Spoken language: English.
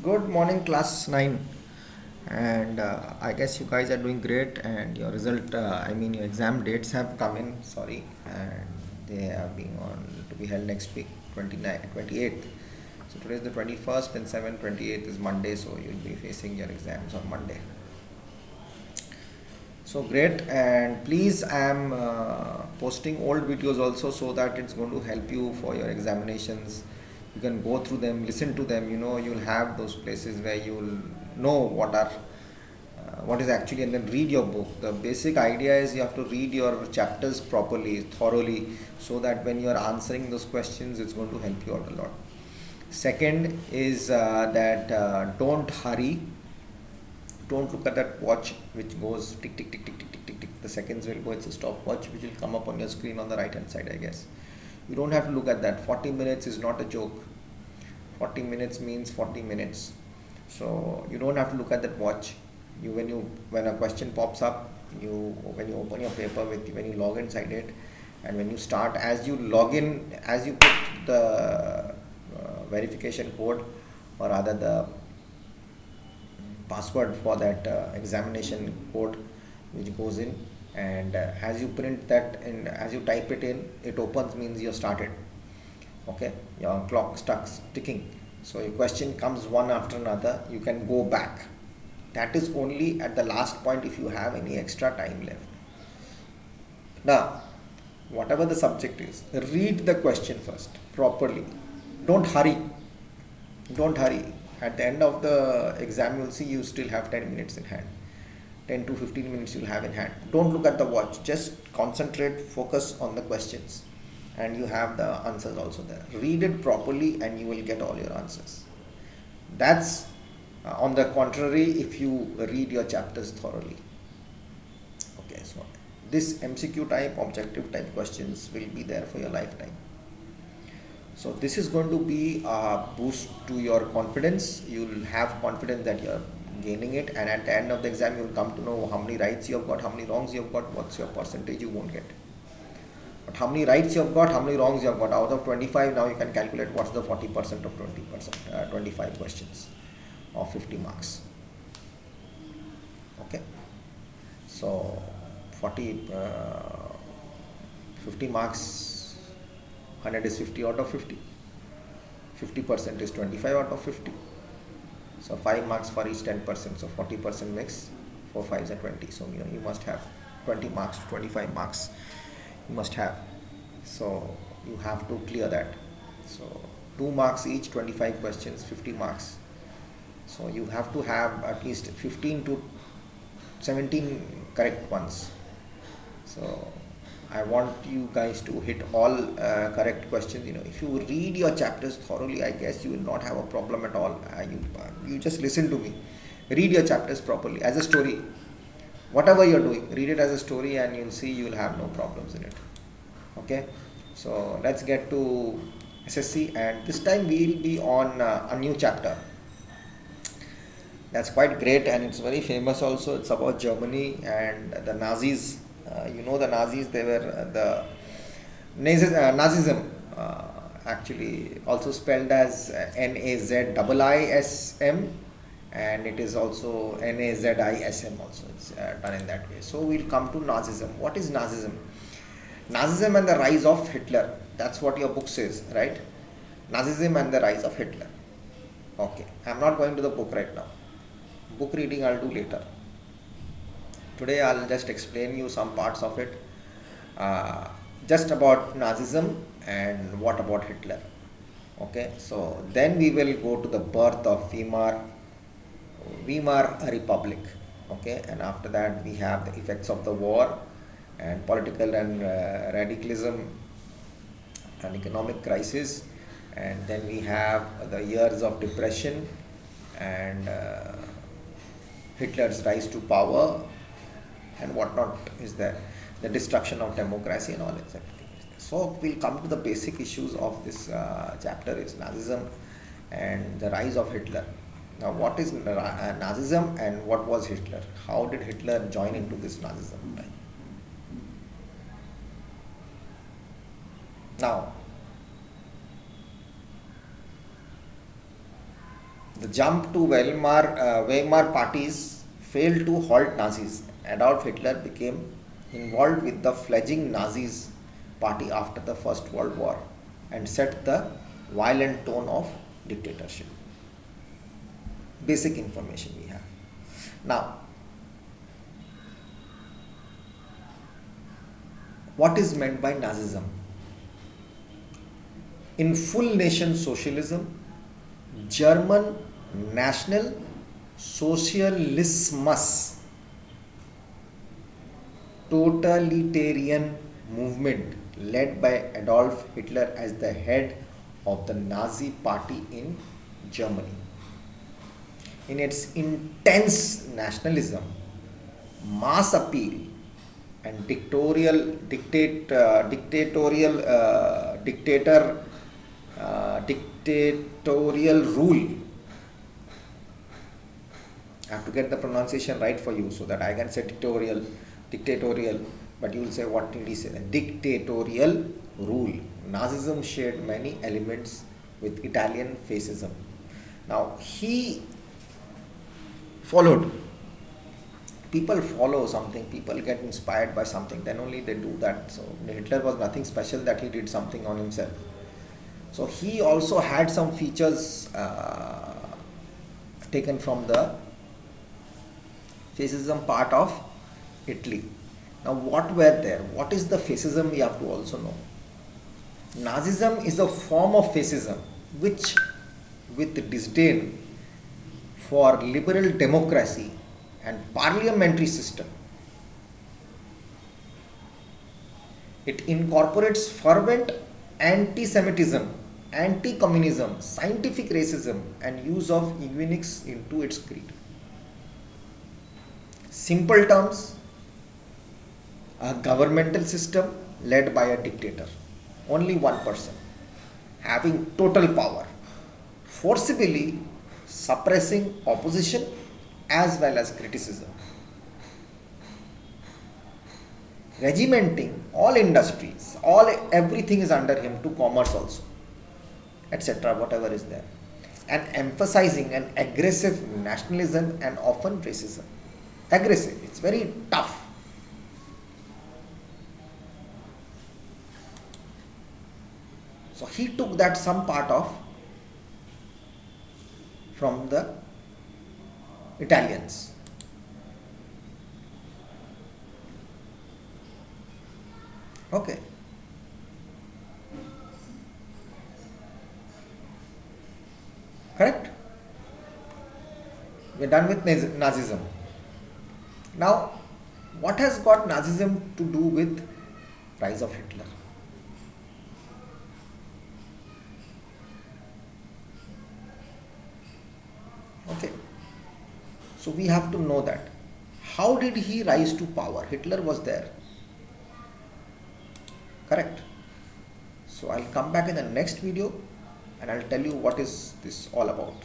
Good morning, class 9. And I guess you guys are doing great, and your result, your exam dates have come in, sorry, and they are being on to be held next week, 29th, 28th. So today is the 21st, and 7th, 28th is Monday, so you'll be facing your exams on Monday. So great, and please, I am posting old videos also so that it's going to help you for your examinations. You can go through them, listen to them. You'll have those places where you'll know what is actually, and then read your book. The basic idea is you have to read your chapters properly, thoroughly, so that when you are answering those questions, it's going to help you out a lot. Second is that don't hurry. Don't look at that watch which goes tick tick tick tick tick tick tick tick. The seconds will go. It's a stopwatch which will come up on your screen on the right hand side, I guess. You don't have to look at that. 40 minutes is not a joke. 40 minutes means 40 minutes. So you don't have to look at that watch. When a question pops up, when you open your paper when you log inside it, and when you start, as you log in, as you put the verification code, or rather the password for that examination code which goes in, and as you print that and as you type it in, it opens, means you started. Okay, your clock starts ticking, so your question comes one after another. You can go back. That is only at the last point if you have any extra time left. Now, whatever the subject is, read the question first properly. Don't hurry don't hurry At the end of the exam, you'll see you still have 10 minutes in hand. 10 to 15 minutes you'll have in hand. Don't look at the watch, just concentrate, focus on the questions, and you have the answers also there. Read it properly and you will get all your answers. That's on the contrary if you read your chapters thoroughly. Okay, so this MCQ type, objective type questions will be there for your lifetime. So this is going to be a boost to your confidence. You'll have confidence that you're gaining it, and at the end of the exam you'll come to know how many rights you have got, how many wrongs you have got, what's your percentage. You won't get, but how many rights you have got, how many wrongs you have got. Out of 25, now you can calculate what's the 40% of 20%, 25 questions of 50 marks. Okay, so 40 50 marks, 100 is 50 out of 50. 50% is 25 out of 50. So 5 marks for each 10%. So 40% makes 4 5s are 20. So you must have 20 marks to 25 marks. You must have. So you have to clear that. So 2 marks each, 25 questions, 50 marks. So you have to have at least 15 to 17 correct ones. So I want you guys to hit all correct questions. If you read your chapters thoroughly, I guess you will not have a problem at all. You just listen to me. Read your chapters properly as a story. Whatever you're doing, read it as a story, and you'll see you'll have no problems in it. Okay, so let's get to SSC, and this time we'll be on a new chapter. That's quite great, and it's very famous also. It's about Germany and the Nazis. The Nazis, they were Nazism, actually also spelled as Nazism, and it is also Nazism also. It's done in that way. So we'll come to Nazism. What is Nazism? Nazism and the rise of Hitler. That's what your book says, right? Nazism and the rise of Hitler. Okay, I'm not going to the book right now. Book reading I'll do later. Today I'll just explain you some parts of it, just about Nazism and what about Hitler. Okay, so then we will go to the birth of Weimar Republic. Okay, and after that we have the effects of the war and political and radicalism and economic crisis, and then we have the years of depression and Hitler's rise to power and whatnot is there, the destruction of democracy and all that. So we'll come to the basic issues of this chapter is Nazism and the rise of Hitler. Now, what is Nazism and what was Hitler? How did Hitler join into this Nazism? Now, The jump to Weimar parties failed to halt Nazis. Adolf Hitler became involved with the fledgling Nazis party after the First World War and set the violent tone of dictatorship. Basic information we have. Now, what is meant by Nazism? In full nation socialism, German National Socialismus, totalitarian movement led by Adolf Hitler as the head of the Nazi party in Germany. In its intense nationalism, mass appeal, and dictatorial rule. I have to get the pronunciation right for you so that I can say dictatorial, but you will say what did he say? Dictatorial rule. Nazism shared many elements with Italian fascism. Now he followed. People follow something, people get inspired by something, then only they do that. So Hitler was nothing special that he did something on himself. So he also had some features taken from the fascism part of Italy. Now what were there? What is the fascism we have to also know. Nazism is a form of fascism which, with disdain for liberal democracy and parliamentary system, it incorporates fervent anti-Semitism, anti-communism, scientific racism and use of eugenics into its creed. Simple terms, a governmental system led by a dictator, only one person, having total power, forcibly suppressing opposition as well as criticism, regimenting all industries, everything is under him, to commerce also, etc., whatever is there, and emphasizing an aggressive nationalism and often racism. Aggressive, it's very tough. So he took that some part of from the Italians. Okay. Correct? We're done with Nazism. Now, what has got Nazism to do with rise of Hitler? Okay. So we have to know that. How did he rise to power? Hitler was there. Correct. So I'll come back in the next video and I'll tell you what is this all about.